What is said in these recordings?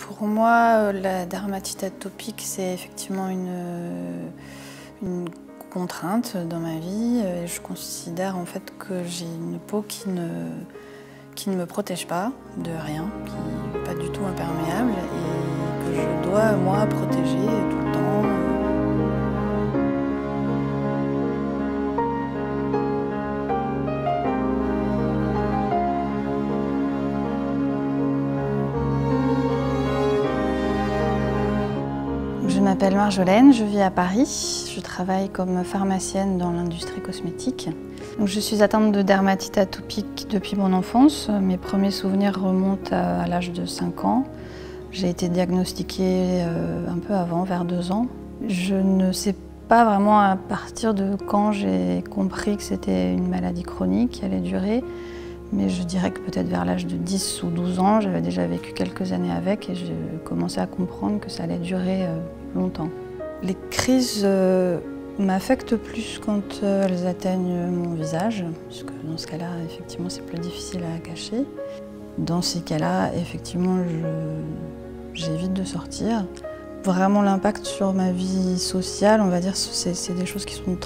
Pour moi, la dermatite atopique, c'est effectivement une contrainte dans ma vie. Et je considère en fait que j'ai une peau qui ne me protège pas de rien, qui n'est pas du tout imperméable et que je dois, moi, protéger tout le temps. Je m'appelle Marjolaine, je vis à Paris. Je travaille comme pharmacienne dans l'industrie cosmétique. Donc, je suis atteinte de dermatite atopique depuis mon enfance. Mes premiers souvenirs remontent à l'âge de 5 ans. J'ai été diagnostiquée un peu avant, vers 2 ans. Je ne sais pas vraiment à partir de quand j'ai compris que c'était une maladie chronique qui allait durer. Mais je dirais que peut-être vers l'âge de 10 ou 12 ans, j'avais déjà vécu quelques années avec et j'ai commencé à comprendre que ça allait durer longtemps. Les crises m'affectent plus quand elles atteignent mon visage, puisque dans ce cas-là, effectivement, c'est plus difficile à cacher. Dans ces cas-là, effectivement, j'évite de sortir. Vraiment, l'impact sur ma vie sociale, on va dire, c'est des choses qui sont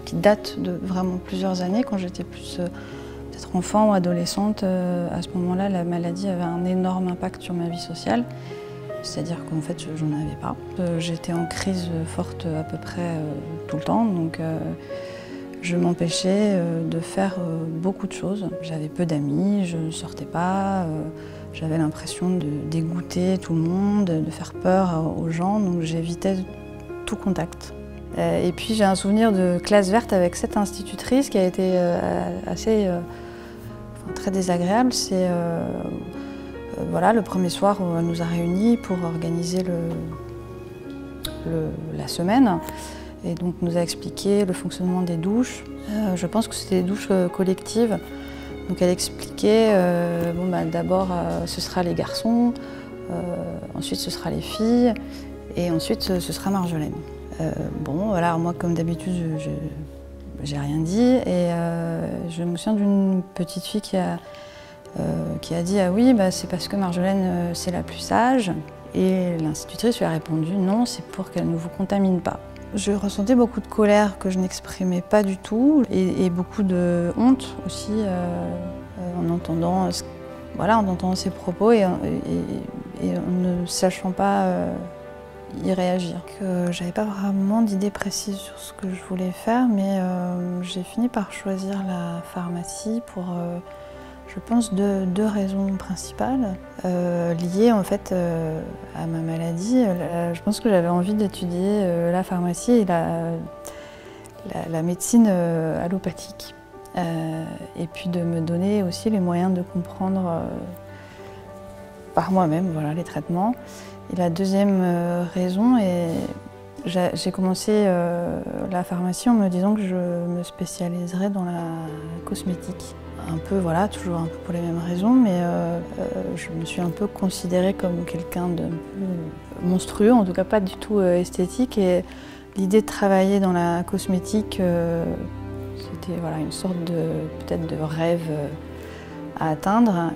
qui datent de vraiment plusieurs années. Quand j'étais plus peut-être enfant ou adolescente, à ce moment-là, la maladie avait un énorme impact sur ma vie sociale. C'est-à-dire qu'en fait, je n'en avais pas. J'étais en crise forte à peu près tout le temps, donc je m'empêchais de faire beaucoup de choses. J'avais peu d'amis, je ne sortais pas, j'avais l'impression de dégoûter tout le monde, de faire peur aux gens, donc j'évitais tout contact. Et puis j'ai un souvenir de classe verte avec cette institutrice qui a été très désagréable. C'est voilà, le premier soir où elle nous a réunis pour organiser la semaine et donc nous a expliqué le fonctionnement des douches. Je pense que c'était des douches collectives. Donc elle expliquait, d'abord ce sera les garçons, ensuite ce sera les filles et ensuite ce sera Marjolaine. Voilà, moi comme d'habitude, j'ai rien dit et je me souviens d'une petite fille qui a dit « Ah oui, c'est parce que Marjolaine, c'est la plus sage ». Et l'institutrice lui a répondu « Non, c'est pour qu'elle ne vous contamine pas ». Je ressentais beaucoup de colère que je n'exprimais pas du tout et beaucoup de honte aussi en entendant ces propos et en ne sachant pas y réagir. J'avais pas vraiment d'idée précise sur ce que je voulais faire, mais j'ai fini par choisir la pharmacie pour, je pense, deux raisons principales liées en fait à ma maladie. Je pense que j'avais envie d'étudier la pharmacie et la médecine allopathique, et puis de me donner aussi les moyens de comprendre par moi-même, voilà, les traitements. Et la deuxième raison, j'ai commencé la pharmacie en me disant que je me spécialiserais dans la cosmétique. Un peu, voilà, toujours un peu pour les mêmes raisons, mais je me suis un peu considérée comme quelqu'un de monstrueux, en tout cas pas du tout esthétique. Et l'idée de travailler dans la cosmétique, c'était voilà, une sorte peut-être de rêve à atteindre.